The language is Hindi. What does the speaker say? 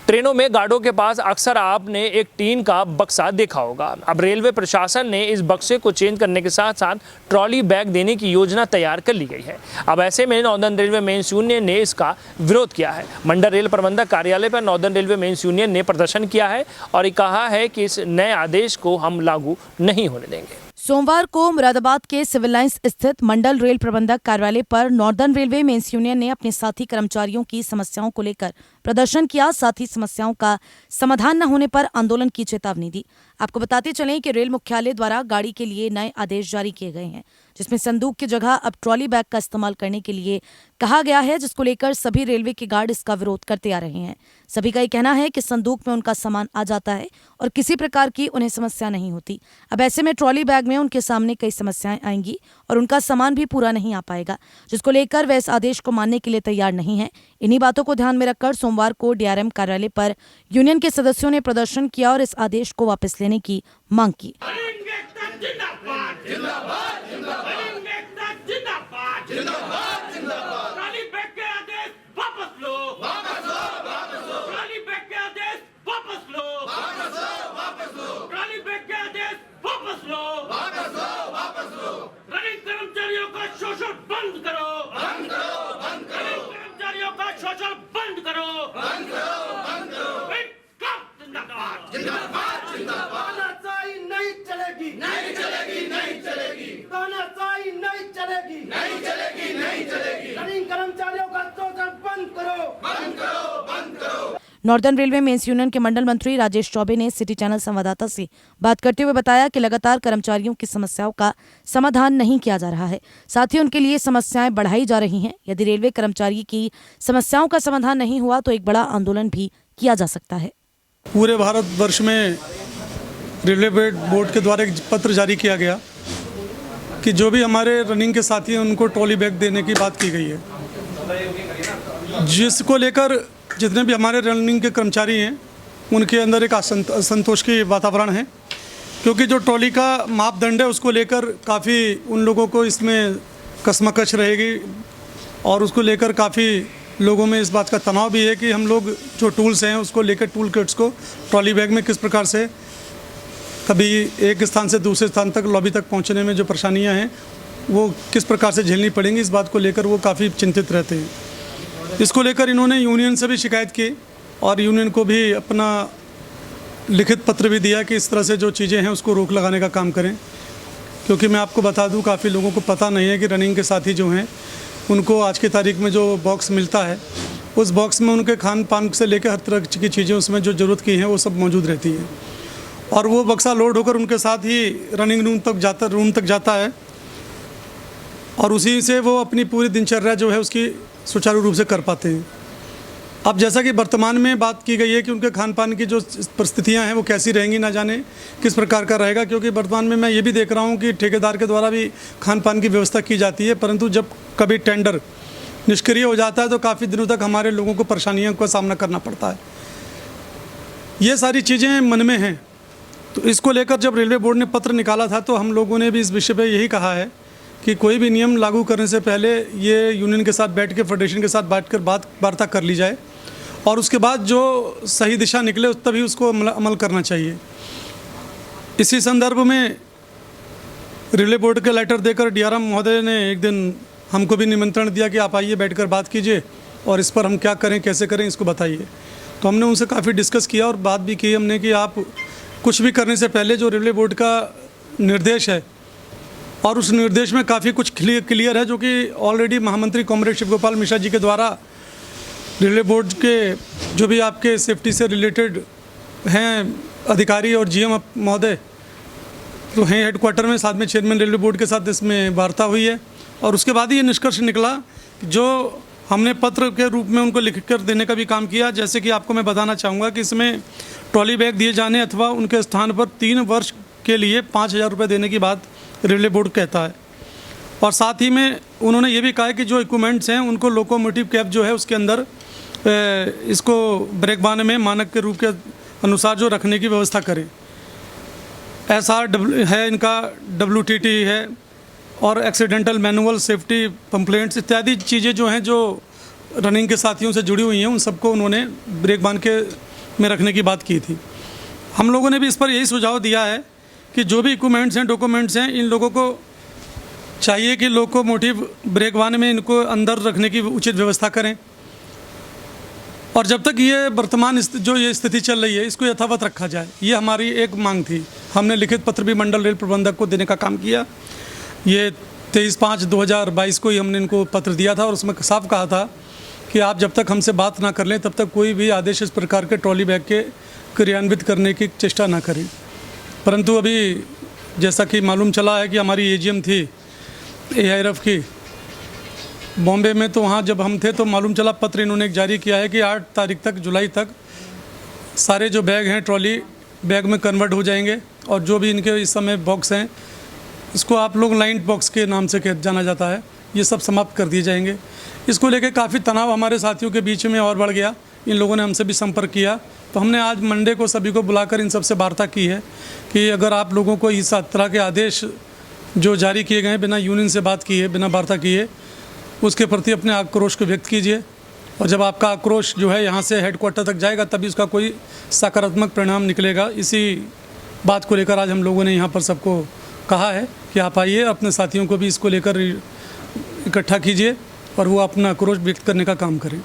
ट्रेनों में गार्डों के पास अक्सर आपने एक टीन का बक्सा देखा होगा। अब रेलवे प्रशासन ने इस बक्से को चेंज करने के साथ साथ ट्रॉली बैग देने की योजना तैयार कर ली गई है। अब ऐसे में नॉर्दर्न रेलवे मेंस यूनियन ने इसका विरोध किया है। मंडल रेल प्रबंधक कार्यालय पर नॉर्दर्न रेलवे मेंस यूनियन ने प्रदर्शन किया है और ये कहा है कि इस नए आदेश को हम लागू नहीं होने देंगे। सोमवार को मुरादाबाद के सिविल लाइंस स्थित मंडल रेल प्रबंधक कार्यालय पर नॉर्दर्न रेलवे मेंस यूनियन ने अपने साथी कर्मचारियों की समस्याओं को लेकर प्रदर्शन किया। साथ ही समस्याओं का समाधान न होने पर आंदोलन की चेतावनी दी। आपको बताते चलें कि रेल मुख्यालय द्वारा गाड़ी के लिए नए आदेश जारी किए गए हैं, जिसमें संदूक की जगह अब ट्रॉली बैग का इस्तेमाल करने के लिए कहा गया है, जिसको लेकर सभी रेलवे के गार्ड इसका विरोध करते आ रहे हैं। सभी का ये कहना है कि संदूक में उनका सामान आ जाता है और किसी प्रकार की उन्हें समस्या नहीं होती। अब ऐसे में ट्रॉली बैग में उनके सामने कई समस्याएं आएंगी और उनका सामान भी पूरा नहीं आ पाएगा, जिसको लेकर वे इस आदेश को मानने के लिए तैयार नहीं है। इन्हीं बातों को ध्यान में रखकर सोमवार को डीआरएम कार्यालय पर यूनियन के सदस्यों ने प्रदर्शन किया और इस आदेश को वापस लेने की मांग की। कर्मचारियों का शोषण बंद करो, बंद करो, बंद करो। कर्मचारियों का शोषण बंद करो, बंद करो, बंद करो। जिंदाबाद, जिंदाबाद, जिंदाबाद। तानाशाही नहीं चलेगी, नहीं चलेगी, नहीं चलेगी। तानाशाही नहीं चलेगी, नहीं चलेगी, नहीं चलेगी। रनिंग कर्मचारियों का शोषण बंद करो, बंद करो, बंद करो। नॉर्दर्न रेलवे मेंस यूनियन के मंडल मंत्री राजेश चौबे ने सिटी चैनल संवाददाता से बात करते हुए बताया कि लगातार कर्मचारियों की समस्याओं का समाधान नहीं किया जा रहा है, साथ ही उनके लिए समस्याएं बढ़ाई जा रही हैं। यदि रेलवे कर्मचारी की समस्याओं का समाधान नहीं हुआ तो एक बड़ा आंदोलन भी किया जा सकता है। पूरे भारतवर्ष में रेलवे बोर्ड के द्वारा एक पत्र जारी किया गया कि जो भी हमारे रनिंग के साथी हैं उनको ट्रॉली बैग देने की बात की गई है, जिसको लेकर जितने भी हमारे रनिंग के कर्मचारी हैं उनके अंदर एक असंतोष की वातावरण है, क्योंकि जो ट्रॉली का मापदंड है उसको लेकर काफ़ी उन लोगों को इसमें कशमकश रहेगी और उसको लेकर काफ़ी लोगों में इस बात का तनाव भी है कि हम लोग जो टूल्स हैं उसको लेकर टूल किट्स को ट्रॉली बैग में किस प्रकार से कभी एक स्थान से दूसरे स्थान तक लॉबी तक पहुंचने में जो परेशानियां हैं वो किस प्रकार से झेलनी पड़ेंगी, इस बात को लेकर वो काफ़ी चिंतित रहते हैं। इसको लेकर इन्होंने यूनियन से भी शिकायत की और यूनियन को भी अपना लिखित पत्र भी दिया कि इस तरह से जो चीज़ें हैं उसको रोक लगाने का काम करें, क्योंकि मैं आपको बता दूं काफ़ी लोगों को पता नहीं है कि रनिंग के साथी जो हैं उनको आज की तारीख में जो बॉक्स मिलता है उस बॉक्स में उनके खान पान से लेकर हर तरह की चीज़ें उसमें जो ज़रूरत की हैं वो सब मौजूद रहती हैं और वो बक्सा लोड होकर उनके साथ ही रनिंग रूम तक जाता है और उसी से वो अपनी पूरी दिनचर्या जो है उसकी सुचारू रूप से कर पाते हैं। अब जैसा कि वर्तमान में बात की गई है कि उनके खान पान की जो परिस्थितियां हैं वो कैसी रहेंगी, ना जाने किस प्रकार का रहेगा, क्योंकि वर्तमान में मैं ये भी देख रहा हूं कि ठेकेदार के द्वारा भी खान पान की व्यवस्था की जाती है, परंतु जब कभी टेंडर निष्क्रिय हो जाता है तो काफ़ी दिनों तक हमारे लोगों को परेशानियों का सामना करना पड़ता है। ये सारी चीज़ें मन में हैं, तो इसको लेकर जब रेलवे बोर्ड ने पत्र निकाला था तो हम लोगों ने भी इस विषय पर यही कहा है कि कोई भी नियम लागू करने से पहले ये यूनियन के साथ बैठ के फेडरेशन के साथ बैठकर वार्ता कर ली जाए और उसके बाद जो सही दिशा निकले तभी उसको अमल करना चाहिए। इसी संदर्भ में रेलवे बोर्ड के लेटर देकर डीआरएम महोदय ने एक दिन हमको भी निमंत्रण दिया कि आप आइए बैठकर बात कीजिए और इस पर हम क्या करें कैसे करें इसको बताइए। तो हमने उनसे काफ़ी डिस्कस किया और बात भी की हमने कि आप कुछ भी करने से पहले जो रेलवे बोर्ड का निर्देश है और उस निर्देश में काफ़ी कुछ क्लियर है, जो कि ऑलरेडी महामंत्री कॉमरेड शिव गोपाल मिश्रा जी के द्वारा रेलवे बोर्ड के जो भी आपके सेफ्टी से रिलेटेड हैं अधिकारी और जीएम महोदय तो हैं हेडक्वार्टर में, साथ में चेयरमैन रेलवे बोर्ड के साथ इसमें वार्ता हुई है और उसके बाद ही ये निष्कर्ष निकला जो हमने पत्र के रूप में उनको लिख कर देने का भी काम किया। जैसे कि आपको मैं बताना चाहूँगा कि इसमें ट्रॉली बैग दिए जाने अथवा उनके स्थान पर 3 वर्ष के लिए 5,000 रुपये देने की बात रेलवे बोर्ड कहता है और साथ ही में उन्होंने ये भी कहा है कि जो इक्विपमेंट्स हैं उनको लोकोमोटिव कैब जो है उसके अंदर इसको ब्रेक बान में मानक के रूप के अनुसार जो रखने की व्यवस्था करें। SR है इनका, WTT है और एक्सीडेंटल मैनुअल सेफ्टी पंप्लेंट्स इत्यादि चीज़ें जो हैं जो रनिंग के साथियों से जुड़ी हुई हैं उन सबको उन्होंने ब्रेक बान के में रखने की बात की थी। हम लोगों ने भी इस पर यही सुझाव दिया है कि जो भी इक्विपमेंट्स हैं, डॉक्यूमेंट्स हैं, इन लोगों को चाहिए कि लोकोमोटिव ब्रेक वाहन में इनको अंदर रखने की उचित व्यवस्था करें, और जब तक ये वर्तमान जो ये स्थिति चल रही है इसको यथावत रखा जाए, ये हमारी एक मांग थी। हमने लिखित पत्र भी मंडल रेल प्रबंधक को देने का काम किया। ये 23/5/2022 को ही हमने इनको पत्र दिया था और उसमें साफ कहा था कि आप जब तक हमसे बात ना कर लें तब तक कोई भी आदेश इस प्रकार के ट्रॉली बैग के क्रियान्वित करने की चेष्टा ना करें। परंतु अभी जैसा कि मालूम चला है कि हमारी एजीएम थी AIRF की बॉम्बे में, तो वहाँ जब हम थे तो मालूम चला पत्र इन्होंने एक जारी किया है कि 8 तारीख तक, जुलाई तक सारे जो बैग हैं ट्रॉली बैग में कन्वर्ट हो जाएंगे, और जो भी इनके इस समय बॉक्स हैं, इसको आप लोग लाइन बॉक्स के नाम से जाना जाता है, ये सब समाप्त कर दिए जाएंगे। इसको लेकर काफ़ी तनाव हमारे साथियों के बीच में और बढ़ गया। इन लोगों ने हमसे भी संपर्क किया, तो हमने आज मंडे को सभी को बुलाकर इन सबसे वार्ता की है कि अगर आप लोगों को इस तरह के आदेश जो जारी किए गए हैं बिना यूनियन से बात किए, बिना वार्ता किए, उसके प्रति अपने आक्रोश को व्यक्त कीजिए, और जब आपका आक्रोश जो है यहाँ से हेडक्वार्टर तक जाएगा तभी उसका कोई सकारात्मक परिणाम निकलेगा। इसी बात को लेकर आज हम लोगों ने यहाँ पर सबको कहा है कि आप आइए, अपने साथियों को भी इसको लेकर इकट्ठा कीजिए और वो अपना आक्रोश व्यक्त करने का काम करें।